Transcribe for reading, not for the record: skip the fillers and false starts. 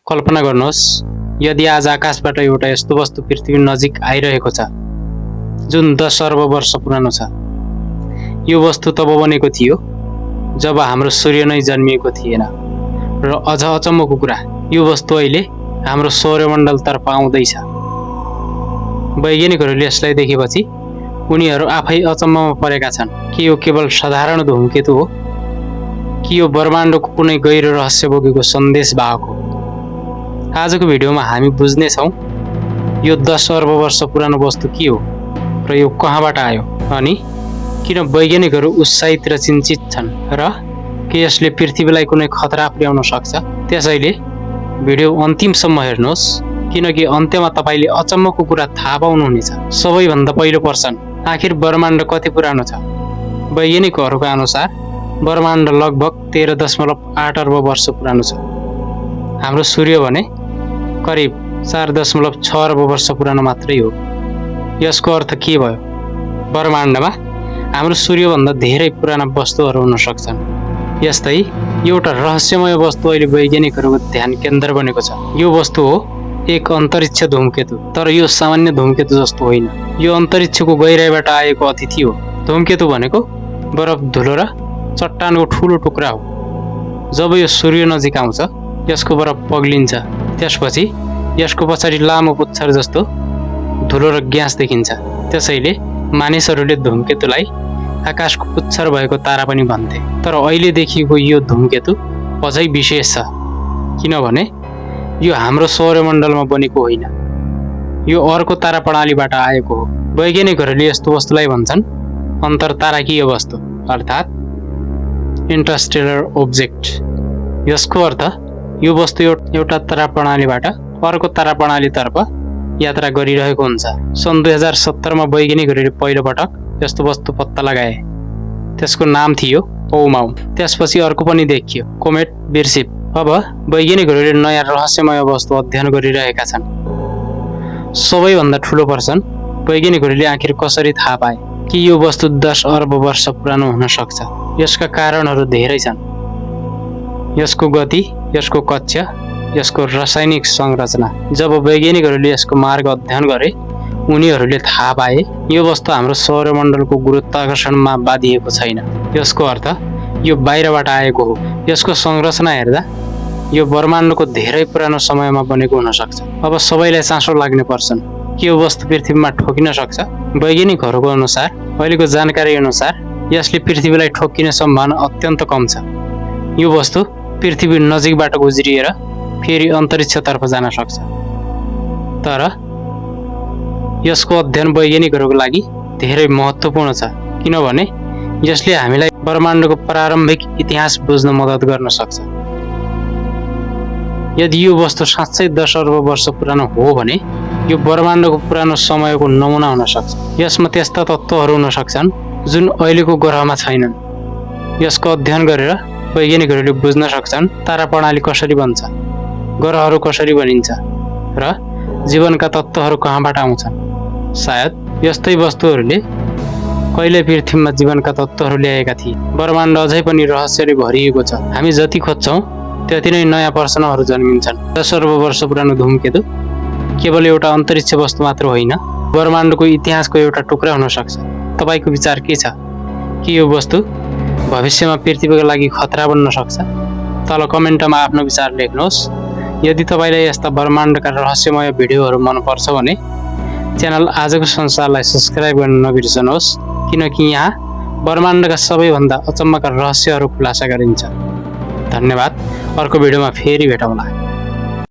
कल्पना गर्नुहोस्, यदि आज आकाशबाट एउटा यस्तो वस्तु पृथ्वी नजिक आइरहेको छ जुन 10 अर्ब वर्ष पुरानो छ। यो वस्तु तब बनेको थियो जब हाम्रो सूर्य नै जन्मिएको थिएन। र अझ अचम्मको कुरा, यो वस्तु अहिले हाम्रो सौरमण्डलतर्फ आउँदैछ। वैज्ञानिकहरूले यसलाई देखेपछि उनीहरू आफै अचम्ममा परेका छन्। के यो केवल साधारण धूमकेतु हो कि यो ब्रह्माण्डको कुनै गहिरो रहस्य बोकेको सन्देशवाहक हो? आजको भिडियोमा हामी बुझ्नेछौँ यो 10 अर्ब वर्ष पुरानो वस्तु के हो र यो कहाँबाट आयो, अनि किन वैज्ञानिकहरू उत्साहित र चिन्तित छन्, र के यसले पृथ्वीलाई कुनै खतरा पुर्याउन सक्छ। त्यसैले भिडियो अन्तिमसम्म हेर्नुहोस्, किनकि अन्त्यमा तपाईँले अचम्मको कुरा थाहा पाउनुहुनेछ। सबैभन्दा पहिलो प्रश्न, आखिर ब्रह्माण्ड कति पुरानो छ? वैज्ञानिकहरूका अनुसार ब्रह्माण्ड लगभग 13.8 अर्ब वर्ष पुरानो छ। हाम्रो सूर्य भने करिब 4.6 अर्ब वर्ष पुरानो मात्रै हो। यसको अर्थ के भयो? ब्रह्माण्डमा हाम्रो सूर्यभन्दा धेरै पुराना वस्तुहरू हुन सक्छन्। यस्तै एउटा रहस्यमय वस्तु अहिले वैज्ञानिकहरूको ध्यान केन्द्र बनेको छ। यो वस्तु हो एक अन्तरिक्ष धूमकेतु, तर यो सामान्य धूमकेतु जस्तो होइन। यो अन्तरिक्षको गहिराईबाट आएको अतिथि हो। धूमकेतु भनेको बरफ, धुलो र चट्टानको ठुलो टुक्रा हो। जब यो सूर्य नजिक आउँछ, यसको बरफ पग्लिन्छ। त्यसपछि यसको पछाडि लामो पुच्छर जस्तो धुलो र ग्यास देखिन्छ। त्यसैले मानिसहरूले धूमकेतुलाई आकाशको पुच्छर भएको तारा पनि भन्थे। तर अहिले देखिएको यो धूमकेतु अझै विशेष छ, किनभने यो हाम्रो सौरमण्डलमा बनेको होइन। यो अर्को तारा प्रणालीबाट आएको हो। वैज्ञानिकहरूले यस्तो वस्तुलाई भन्छन् अन्तरतारकीय वस्तु, अर्थात् इन्टरस्टेलर ऑब्जेक्ट। यसको अर्थ यो वस्तु एउटा तारा प्रणालीबाट अर्को तारा प्रणालीतर्फ यात्रा गरिरहेको हुन्छ। सन् 2017 मा वैज्ञानिकहरूले पहिलोपटक यस्तो वस्तु पत्ता लगाए। त्यसको नाम थियो ओमाउ। त्यसपछि अर्को पनि देखियो, कोमेट बिर्सिप। अब वैज्ञानिकहरूले नयाँ रहस्यमय वस्तु अध्ययन गरिरहेका छन्। सबैभन्दा ठुलो प्रश्न, वैज्ञानिकहरूले आखिर कसरी थाहा पाए कि यो वस्तु 10 अर्ब वर्ष पुरानो हुन सक्छ? यसका कारणहरू धेरै छन्। यसको गति, यसको कक्ष, यसको रासायनिक संरचना। जब वैज्ञानिकहरूले यसको मार्ग अध्ययन गरे, उनीहरूले थाहा पाए यो वस्तु हाम्रो सौरमण्डलको गुरुत्वाकर्षणमा बाँधिएको छैन। यसको अर्थ यो बाहिरबाट आएको हो। यसको संरचना हेर्दा यो ब्रह्माण्डको धेरै पुरानो समयमा बनेको हुन सक्छ। अब सबैलाई चासो लाग्ने प्रश्न, के यो वस्तु पृथ्वीमा ठोकिन सक्छ? वैज्ञानिकहरूको अनुसार अहिलेको जानकारी अनुसार यसले पृथ्वीलाई ठोकिने सम्भावना अत्यन्त कम छ। यो वस्तु पृथ्वी नजिकबाट गुज्रिएर फेरि अन्तरिक्षतर्फ जान सक्छ। तर यसको अध्ययन वैज्ञानिकहरूको लागि धेरै महत्त्वपूर्ण छ, किनभने यसले हामीलाई ब्रह्माण्डको प्रारम्भिक इतिहास बुझ्न मद्दत गर्न सक्छ। यदि यो वस्तु साँच्चै 10 अर्ब वर्ष पुरानो हो भने यो ब्रह्माण्डको पुरानो समयको नमुना हुन सक्छ। यसमा त्यस्ता तत्त्वहरू हुन सक्छन् जुन अहिलेको ग्रहमा छैनन्। यसको अध्ययन गरेर वैज्ञानिकहरूले बुझ्न सक्छन् तारा प्रणाली कसरी बन्छ, ग्रहहरू कसरी बनिन्छ, र जीवनका तत्त्वहरू कहाँबाट आउँछन्। सायद यस्तै वस्तुहरूले कहिले पृथ्वीमा जीवनका तत्त्वहरू ल्याएका थिए। ब्रह्माण्ड अझै पनि रहस्यले भरिएको छ। हामी जति खोज्छौँ त्यति नै नयाँ प्रश्नहरू जन्मिन्छन्। 10 अर्ब वर्ष पुरानो धूमकेतु केवल एउटा अन्तरिक्ष वस्तु मात्र होइन, ब्रह्माण्डको इतिहासको एउटा टुक्रा हुन सक्छ। तपाईँको विचार के छ? के यो वस्तु भविष्यमा पृथ्वीका लागि खतरा बन्न सक्छ? तल कमेन्टमा आफ्नो विचार लेख्नुहोस्। यदि तपाईँलाई यस्ता ब्रह्माण्डका रहस्यमय भिडियोहरू मनपर्छ भने च्यानल आजको संसारलाई सब्स्क्राइब गर्न नबिर्सनुहोस्, किनकि यहाँ ब्रह्माण्डका सबैभन्दा अचम्मका रहस्यहरू खुलासा गरिन्छ। धन्यवाद। अर्को भिडियोमा फेरि भेटौँला।